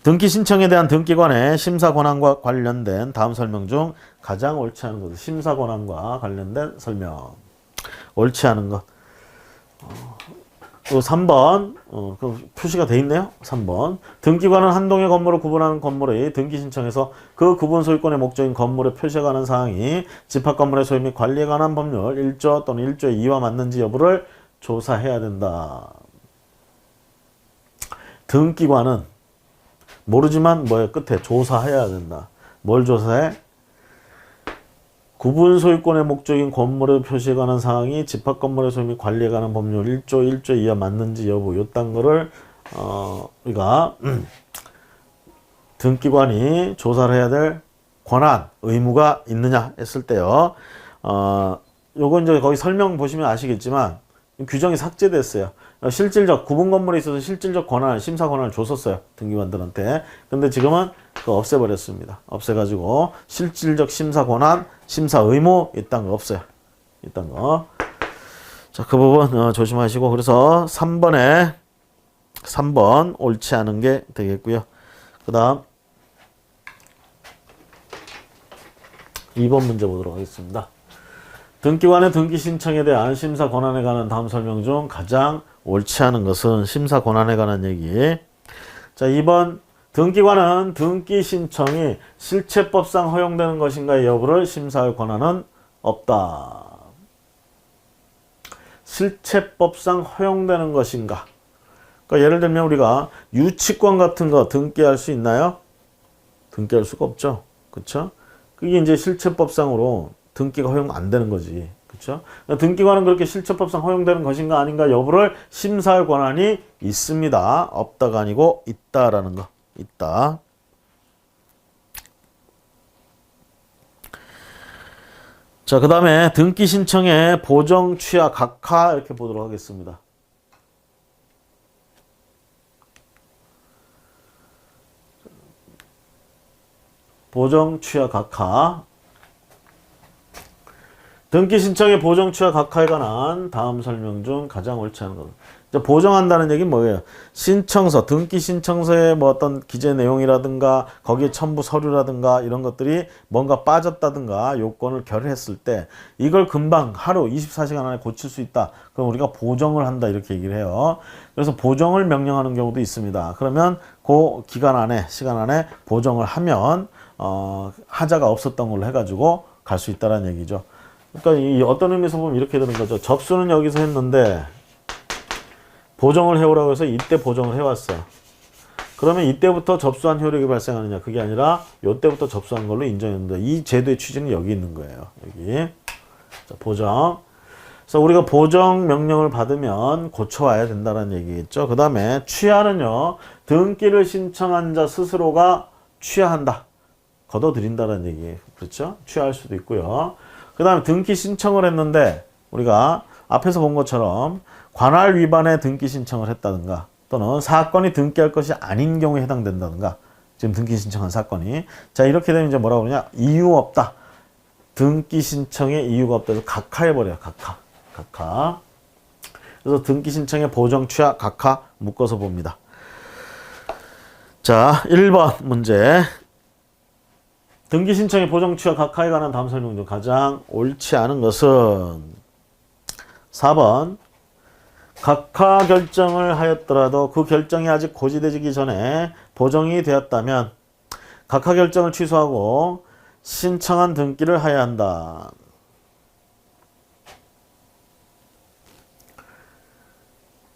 등기 신청에 대한 등기관의 심사 권한과 관련된 다음 설명 중 가장 옳지 않은 것. 심사 권한과 관련된 설명. 옳지 않은 것. 3번. 그 표시가 돼 있네요. 3번. 등기관은 한 동의 건물을 구분하는 건물의 등기 신청에서 그 구분 소유권의 목적인 건물의 표시에 관한 사항이 집합 건물의 소유 및 관리에 관한 법률 1조 또는 1조 2와 맞는지 여부를 조사해야 된다. 등기관은 모르지만 뭐에 끝에 조사해야 된다. 뭘 조사해? 구분 소유권의 목적인 건물의 표시에 관한 사항이 집합 건물의 소유 및 관리에 관한 법률 1조 1조 2와 맞는지 여부 요딴 거를 우리가 등기관이 조사를 해야 될 권한, 의무가 있느냐 했을 때요. 요거 이제 거기 설명 보시면 아시겠지만 규정이 삭제됐어요. 실질적 구분 건물에 있어서 실질적 권한을 심사 권한을 줬었어요. 등기관들한테. 근데 지금은 그거 없애버렸습니다. 없애가지고 실질적 심사 권한, 심사 의무 이딴 거 없어요. 이딴 거. 자, 그 부분 조심하시고, 그래서 3번 옳지 않은 게 되겠고요. 그 다음 2번 문제 보도록 하겠습니다. 등기관의 등기 신청에 대한 심사 권한에 관한 다음 설명 중 가장 옳지 않은 것은 심사 권한에 관한 얘기. 자, 2번 등기관은 등기 신청이 실체법상 허용되는 것인가의 여부를 심사할 권한은 없다. 실체법상 허용되는 것인가. 그러니까 예를 들면 우리가 유치권 같은 거 등기할 수 있나요? 등기할 수가 없죠. 그렇죠? 그게 이제 실체법상으로 등기가 허용 안 되는 거지. 그렇죠? 등기관은 그렇게 실체법상 허용되는 것인가 아닌가 여부를 심사할 권한이 있습니다. 없다가 아니고 있다라는 거. 있다. 자, 그 다음에 등기 신청의 보정, 취하, 각하 이렇게 보도록 하겠습니다. 보정, 취하, 각하. 등기 신청의 보정, 취하, 각하에 관한 다음 설명 중 가장 옳지 않은 것. 보정한다는 얘기는 뭐예요? 신청서, 등기 신청서의 뭐 어떤 기재 내용이라든가 거기에 첨부 서류라든가 이런 것들이 뭔가 빠졌다든가 요건을 결했을 때 이걸 금방 하루 24시간 안에 고칠 수 있다. 그럼 우리가 보정을 한다 이렇게 얘기를 해요. 그래서 보정을 명령하는 경우도 있습니다. 그러면 그 기간 안에 시간 안에 보정을 하면 하자가 없었던 걸로 해가지고 갈 수 있다는 얘기죠. 그러니까 이 어떤 의미에서 보면 이렇게 되는 거죠. 접수는 여기서 했는데 보정을 해오라고 해서 이때 보정을 해왔어. 그러면 이때부터 접수한 효력이 발생하느냐. 그게 아니라 이때부터 접수한 걸로 인정했는데 이 제도의 취지는 여기 있는 거예요. 여기. 자, 보정. 그래서 우리가 보정 명령을 받으면 고쳐와야 된다는 얘기겠죠. 그 다음에 취하는요. 등기를 신청한 자 스스로가 취하한다. 걷어들인다는 얘기예요. 그렇죠? 취할 수도 있고요. 그 다음에 등기 신청을 했는데 우리가 앞에서 본 것처럼 관할 위반에 등기 신청을 했다든가 또는 사건이 등기할 것이 아닌 경우에 해당된다든가 지금 등기 신청한 사건이 자 이렇게 되면 이제 뭐라고 그러냐 이유 없다. 등기 신청에 이유가 없다 해서 각하해버려요. 각하. 그래서 등기 신청에 보정, 취하, 각하 묶어서 봅니다. 자 1번 문제 등기 신청의 보정, 취하, 각하에 관한 다음 설명 중 가장 옳지 않은 것은 4번 각하 결정을 하였더라도 그 결정이 아직 고지되기 전에 보정이 되었다면 각하 결정을 취소하고 신청한 등기를 하여야 한다.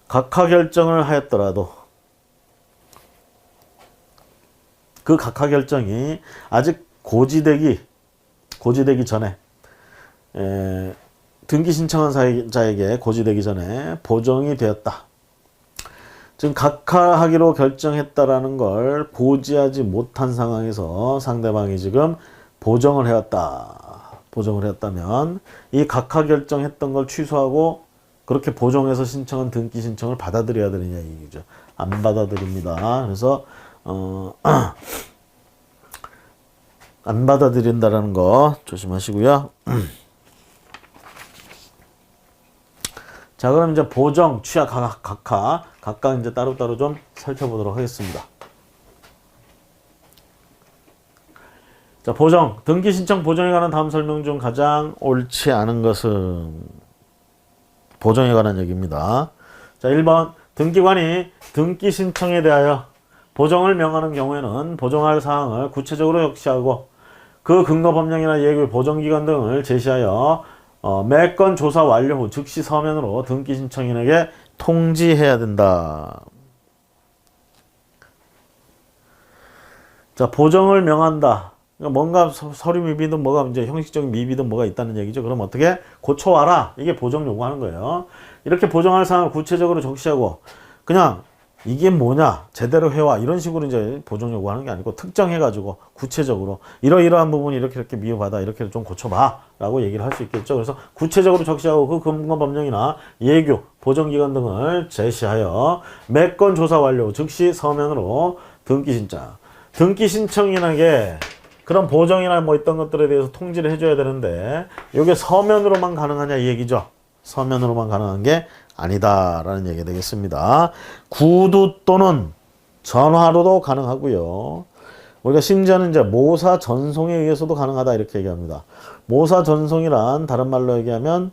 각하 결정을 하였더라도 그 각하 결정이 아직 고지되기 전에 등기 신청한 자에게 고지되기 전에 보정이 되었다. 지금 각하하기로 결정했다라는 걸 고지하지 못한 상황에서 상대방이 지금 보정을 해왔다. 보정을 했다면 이 각하 결정했던 걸 취소하고 그렇게 보정해서 신청한 등기 신청을 받아들여야 되느냐 이 얘기죠. 안 받아들입니다. 그래서 안 받아들인다라는 거 조심하시고요. 자, 그럼 이제 보정, 취하, 각각 이제 따로따로 좀 살펴보도록 하겠습니다. 자, 보정, 등기 신청 보정에 관한 다음 설명 중 가장 옳지 않은 것은 보정에 관한 얘기입니다. 자, 1번 등기관이 등기 신청에 대하여 보정을 명하는 경우에는 보정할 사항을 구체적으로 적시하고 그 근거 법령이나 예규 보정기간 등을 제시하여 매 건 조사 완료 후 즉시 서면으로 등기 신청인에게 통지해야 된다. 자, 보정을 명한다. 그러니까 뭔가 서류 미비든 뭐가 이제 형식적인 미비든 뭐가 있다는 얘기죠. 그럼 어떻게 고쳐와라. 이게 보정 요구하는 거예요. 이렇게 보정할 사항을 구체적으로 적시하고 그냥 이게 뭐냐 제대로 해와 이런 식으로 이제 보정 요구하는 게 아니고 특정해가지고 구체적으로 이러이러한 부분이 이렇게 미흡하다 이렇게 좀 고쳐봐 라고 얘기를 할 수 있겠죠. 그래서 구체적으로 적시하고 그 근거 법령이나 예규 보정기간 등을 제시하여 매 건 조사 완료 즉시 서면으로 등기 신청 등기 신청인에게 그런 보정이나 뭐 있던 것들에 대해서 통지를 해줘야 되는데 이게 서면으로만 가능하냐 이 얘기죠. 서면으로만 가능한 게 아니다라는 얘기가 되겠습니다. 구두 또는 전화로도 가능하고요. 우리가 심지어는 이제 모사 전송에 의해서도 가능하다 이렇게 얘기합니다. 모사 전송이란 다른 말로 얘기하면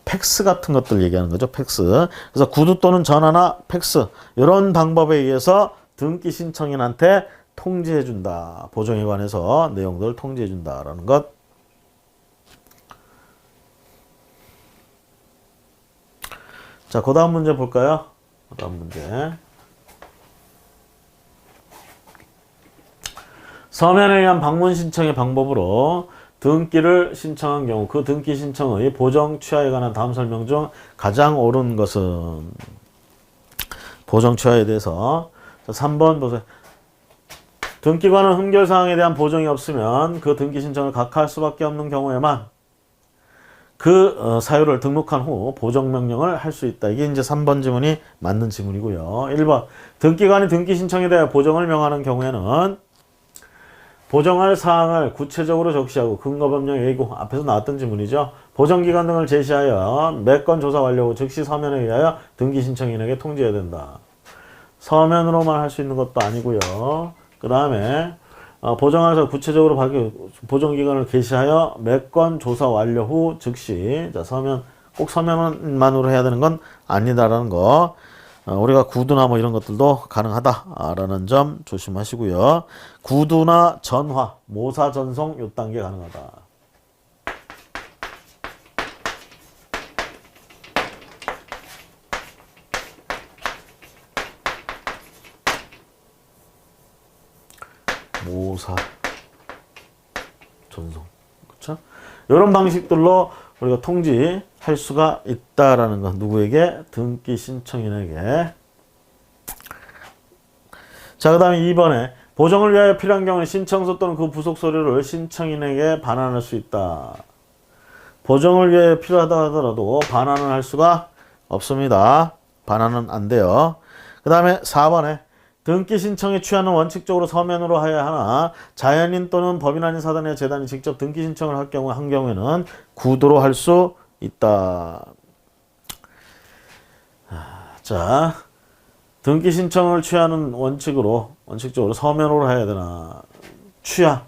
팩스 같은 것들 얘기하는 거죠. 팩스. 그래서 구두 또는 전화나 팩스 이런 방법에 의해서 등기 신청인한테 통지해준다. 보정에 관해서 내용들을 통지해준다라는 것. 자, 그 다음 문제 볼까요? 그 다음 문제. 서면에 의한 방문 신청의 방법으로 등기를 신청한 경우 그 등기 신청의 보정 취하에 관한 다음 설명 중 가장 옳은 것은 보정 취하에 대해서. 자, 3번 보세요. 등기관은 흠결사항에 대한 보정이 없으면 그 등기 신청을 각하할 수밖에 없는 경우에만 그 사유를 등록한 후 보정명령을 할 수 있다. 이게 이제 3번 지문이 맞는 지문이고요. 1번 등기관이 등기 신청에 대해 보정을 명하는 경우에는 보정할 사항을 구체적으로 적시하고 근거법령 예고 앞에서 나왔던 지문이죠. 보정기간 등을 제시하여 몇 건 조사 완료 후 즉시 서면에 의하여 등기 신청인에게 통지해야 된다. 서면으로만 할 수 있는 것도 아니고요. 그 다음에 보정할 구체적으로 보정기간을 게시하여 몇 건 조사 완료 후 즉시. 자, 서면 꼭 서면만으로 해야 되는 건 아니다라는 거. 우리가 구두나 뭐 이런 것들도 가능하다라는 점 조심하시고요. 구두나 전화, 모사 전송 요 단계 가능하다. 모사 전송. 그렇죠? 이런 방식들로 우리가 통지할 수가 있다라는 건 누구에게? 등기 신청인에게. 자, 그 다음에 2번에 보정을 위하여 필요한 경우에 신청서 또는 그 부속 서류를 신청인에게 반환할 수 있다. 보정을 위해 필요하다 하더라도 반환을 할 수가 없습니다. 반환은 안 돼요. 그 다음에 4번에 등기 신청에 취하는 원칙적으로 서면으로 해야 하나 자연인 또는 법인 아닌 사단이나 재단이 직접 등기 신청을 한 경우에는 구두로 할 수 있다. 자, 등기 신청을 취하는 원칙적으로 서면으로 해야 되나? 취하.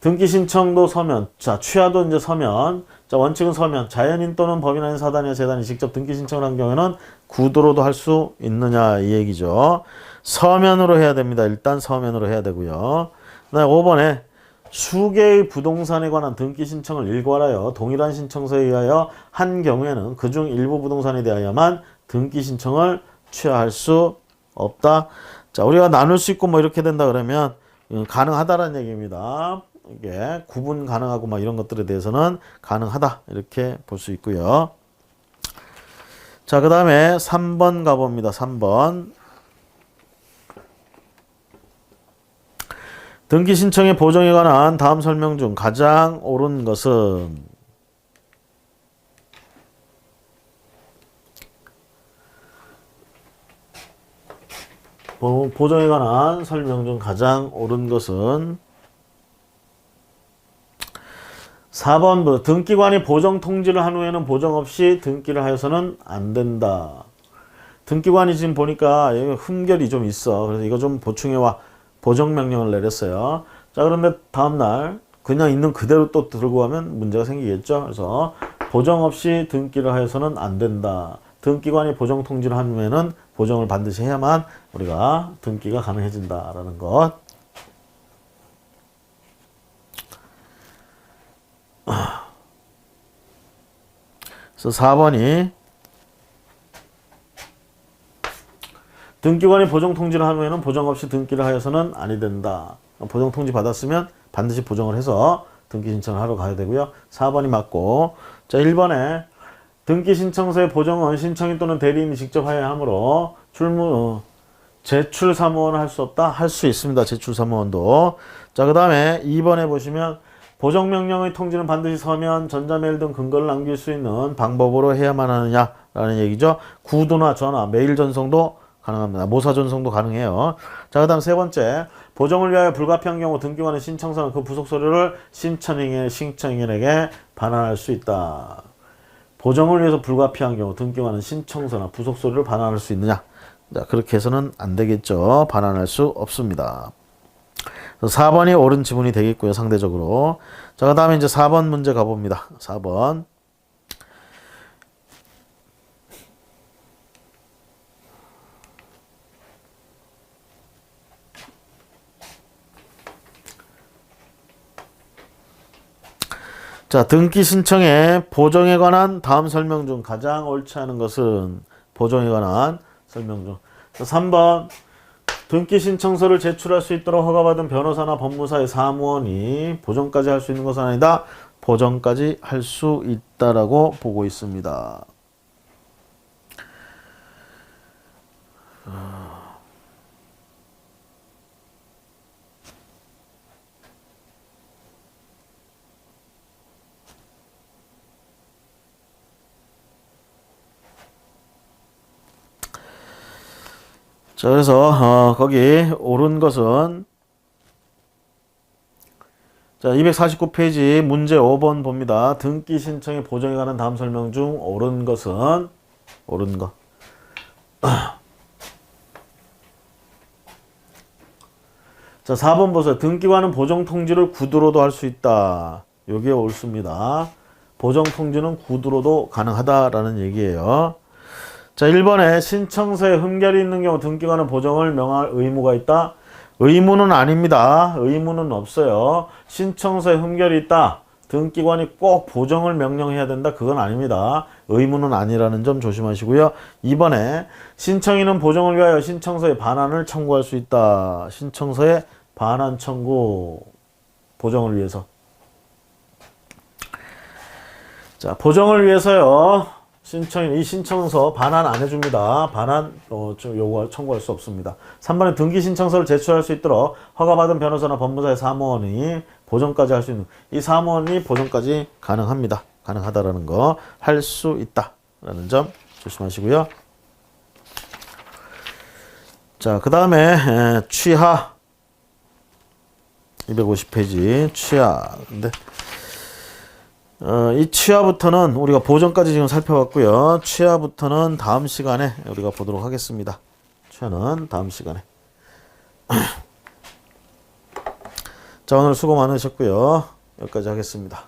등기 신청도 서면. 자, 취하도 이제 서면. 자, 원칙은 서면. 자연인 또는 법인 아닌 사단이나 재단이 직접 등기 신청을 한 경우에는 구두로도 할 수 있느냐 이 얘기죠. 서면으로 해야 됩니다. 일단 서면으로 해야 되고요. 그다음에 5번에 수개의 부동산에 관한 등기 신청을 일괄하여 동일한 신청서에 의하여 한 경우에는 그중 일부 부동산에 대하여만 등기 신청을 취하할 수 없다. 자, 우리가 나눌 수 있고 뭐 이렇게 된다 그러면 가능하다라는 얘기입니다. 이게 구분 가능하고 막 이런 것들에 대해서는 가능하다 이렇게 볼 수 있고요. 자, 그 다음에 3번 가봅니다. 3번. 등기 신청의 보정에 관한 다음 설명 중 가장 옳은 것은 보정에 관한 설명 중 가장 옳은 것은 4번 등기관이 보정 통지를 한 후에는 보정 없이 등기를 하여서는 안 된다. 등기관이 지금 보니까 흠결이 좀 있어. 그래서 이거 좀 보충해와 보정 명령을 내렸어요. 자, 그런데 다음날 그냥 있는 그대로 또 들고 가면 문제가 생기겠죠. 그래서 보정 없이 등기를 하여서는 안 된다. 등기관이 보정 통지를 한 후에는 보정을 반드시 해야만 우리가 등기가 가능해진다라는 것. 그래서 4번이 등기관이 보정 통지를 한 후에는 보정 없이 등기를 하여서는 아니 된다. 보정 통지 받았으면 반드시 보정을 해서 등기 신청을 하러 가야 되고요. 4번이 맞고. 자, 1번에 등기 신청서의 보정은 신청인 또는 대리인이 직접 해야 하므로 제출 사무원을 할 수 없다? 할 수 있습니다. 제출 사무원도. 자, 그 다음에 2번에 보시면 보정명령의 통지는 반드시 서면, 전자메일 등 근거를 남길 수 있는 방법으로 해야만 하느냐라는 얘기죠. 구두나 전화, 메일 전송도 가능합니다. 모사 전송도 가능해요. 자, 그 다음 세 번째. 보정을 위하여 불가피한 경우 등기관의 신청서는 그 부속 서류를 신청인에게 반환할 수 있다. 보정을 위해서 불가피한 경우 등기관은 신청서나 부속 서류를 반환할 수 있느냐? 자, 그렇게 해서는 안 되겠죠. 반환할 수 없습니다. 4번이 옳은 지문이 되겠고요. 상대적으로. 자, 그 다음에 이제 4번 문제 가봅니다. 4번. 자, 등기 신청의 보정에 관한 다음 설명 중 가장 옳지 않은 것은 보정에 관한 설명 중. 자, 3번. 등기 신청서를 제출할 수 있도록 허가받은 변호사나 법무사의 사무원이 보정까지 할 수 있는 것은 아니다. 보정까지 할 수 있다라고 보고 있습니다. 자, 그래서 거기 옳은 것은 자, 249페이지 문제 5번 봅니다. 등기 신청의 보정에 관한 다음 설명 중 옳은 것은 옳은 것. 자, 4번 보세요. 등기관은 보정 통지를 구두로도 할 수 있다. 여기에 옳습니다. 보정 통지는 구두로도 가능하다라는 얘기예요. 자, 1번에 신청서에 흠결이 있는 경우 등기관은 보정을 명할 의무가 있다. 의무는 아닙니다. 의무는 없어요. 신청서에 흠결이 있다. 등기관이 꼭 보정을 명령해야 된다. 그건 아닙니다. 의무는 아니라는 점 조심하시고요. 2번에 신청인은 보정을 위하여 신청서에 반환을 청구할 수 있다. 신청서에 반환 청구. 보정을 위해서. 자, 보정을 위해서요. 신청인, 이 신청서 반환 안 해줍니다. 반환 요구할 청구할 수 없습니다. 3번에 등기 신청서를 제출할 수 있도록 허가받은 변호사나 법무사의 사무원이 보정까지 할 수 있는, 이 사무원이 보정까지 가능합니다. 가능하다라는 거, 할 수 있다라는 점 조심하시고요. 자, 그 다음에 취하 250페이지 취하. 근데 이 취하부터는 우리가 보정까지 지금 살펴봤고요. 취하부터는 다음 시간에 우리가 보도록 하겠습니다. 취하는 다음 시간에. 자, 오늘 수고 많으셨고요. 여기까지 하겠습니다.